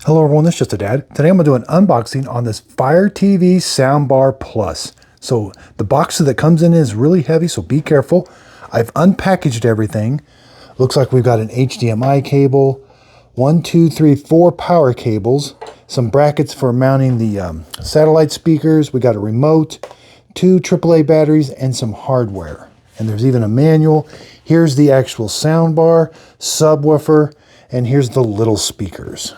Hello everyone, this is Just a Dad. Today I'm going to do an unboxing on this Fire TV Soundbar Plus. So the box that comes in is really heavy, so be careful. I've unpackaged everything. Looks like we've got an HDMI cable, 1, 2, 3, 4 power cables, some brackets for mounting the satellite speakers. We got a remote, 2 AAA batteries, and some hardware. And there's even a manual. Here's the actual soundbar, subwoofer, and here's the little speakers.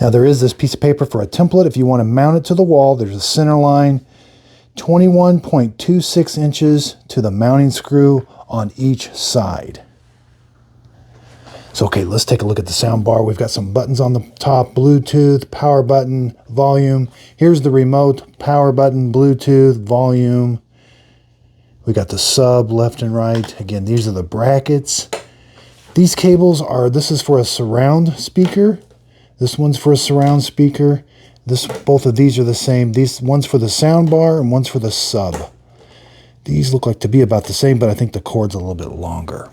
Now there is this piece of paper for a template if you want to mount it to the wall. There's a center line, 21.26 inches to the mounting screw on each side. So okay, let's take a look at the sound bar. We've got some buttons on the top, Bluetooth, power button, volume. Here's the remote, power button, Bluetooth, volume. We got the sub left and right. Again, these are the brackets. These cables this is for a surround speaker. This one's for a surround speaker. Both of these are the same. One's for the sound bar and one's for the sub. These look like to be about the same, but I think the cord's a little bit longer.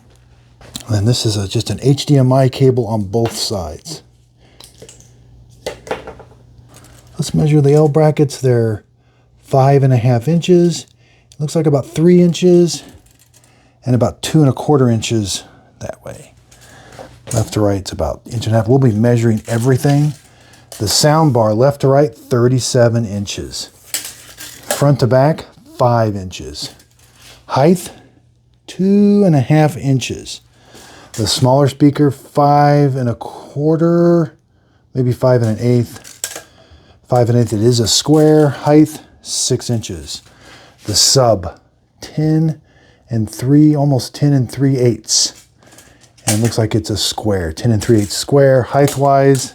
And this is just an HDMI cable on both sides. Let's measure the L brackets. They're 5.5 inches. It looks like about 3 inches and about 2.25 inches that way. Left to right, it's about 1.5 inches. We'll be measuring everything. The sound bar, left to right, 37 inches. Front to back, 5 inches. Height, 2.5 inches. The smaller speaker, 5.25, maybe 5.125. 5.125, it is a square. Height, 6 inches. The sub, 10 and 3, almost 10 3/8. And it looks like it's a square, 10 3/8 square. Height-wise,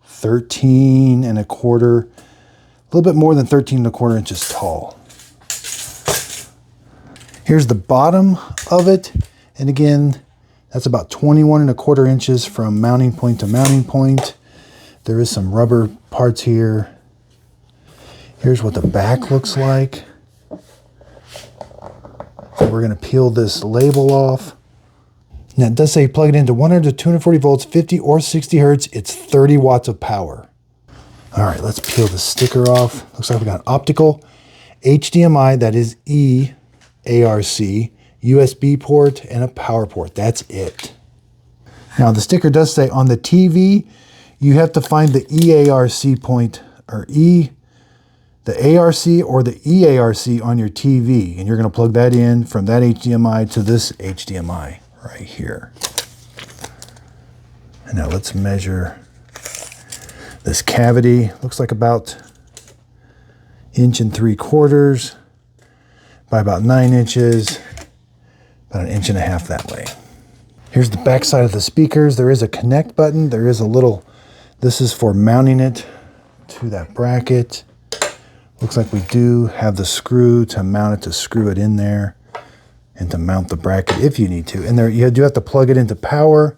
13.25, a little bit more than 13.25 inches tall. Here's the bottom of it. And again, that's about 21.25 inches from mounting point to mounting point. There is some rubber parts here. Here's what the back looks like. So we're going to peel this label off. Now it does say plug it into 100 to 240 volts, 50 or 60 hertz. It's 30 watts of power. All right, let's peel the sticker off. Looks like we got optical, HDMI, that is EARC, USB port, and a power port. That's it. Now the sticker does say on the TV, you have to find the EARC point, or the ARC or the EARC on your TV. And you're going to plug that in from that HDMI to this HDMI. Right here. And now let's measure this cavity. Looks like about 1 3/4 by about 9 inches, about 1.5 inches that way. Here's the back side of the speakers. There is a connect button. There is a little, this is for mounting it to that bracket. Looks like we do have the screw to mount it, to screw it in there, and to mount the bracket if you need to. And there you do have to plug it into power,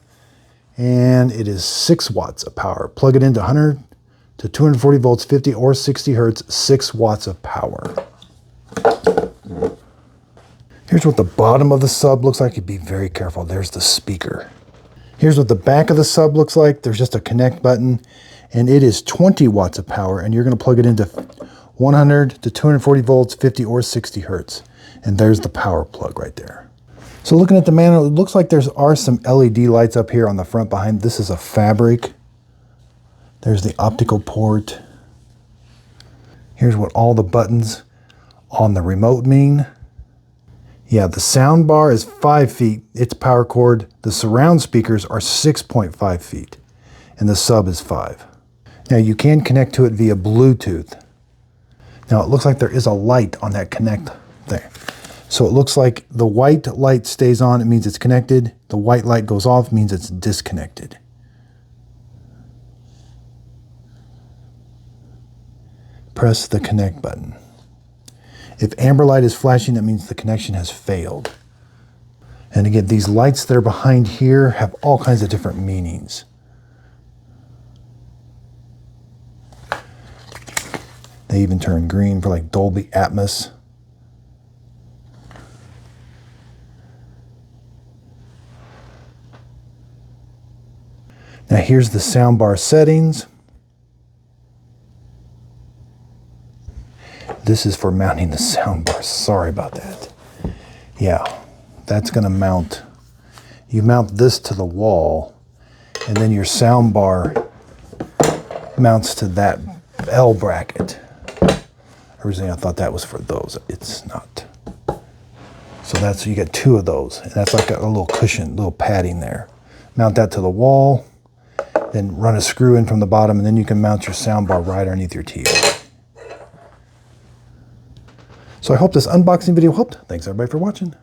and it is 6 watts of power. Plug it into 100 to 240 volts, 50 or 60 hertz, 6 watts of power. Here's what the bottom of the sub looks like. You'd be very careful. There's the speaker. Here's what the back of the sub looks like. There's just a connect button, and it is 20 watts of power, and you're going to plug it into 100 to 240 volts, 50 or 60 hertz. And there's the power plug right there. So looking at the manual, it looks like there are some LED lights up here on the front behind. This is a fabric. There's the optical port. Here's what all the buttons on the remote mean. Yeah, the sound bar is 5 feet. Its power cord. The surround speakers are 6.5 feet. And the sub is 5. Now you can connect to it via Bluetooth. Now it looks like there is a light on that connect there. So it looks like the white light stays on, it means it's connected. The white light goes off, means it's disconnected. Press the connect button. If amber light is flashing, that means the connection has failed. And again, these lights that are behind here have all kinds of different meanings. They even turn green for like Dolby Atmos. Now here's the soundbar settings. This is for mounting the soundbar. Sorry about that. Yeah, that's going to mount. You mount this to the wall, and then your soundbar mounts to that L bracket. Originally I thought that was for those. It's not. So that's, you get two of those, and that's like a little cushion, little padding there. Mount that to the wall, then run a screw in from the bottom, and then you can mount your soundbar right underneath your TV. So I hope this unboxing video helped. Thanks everybody for watching.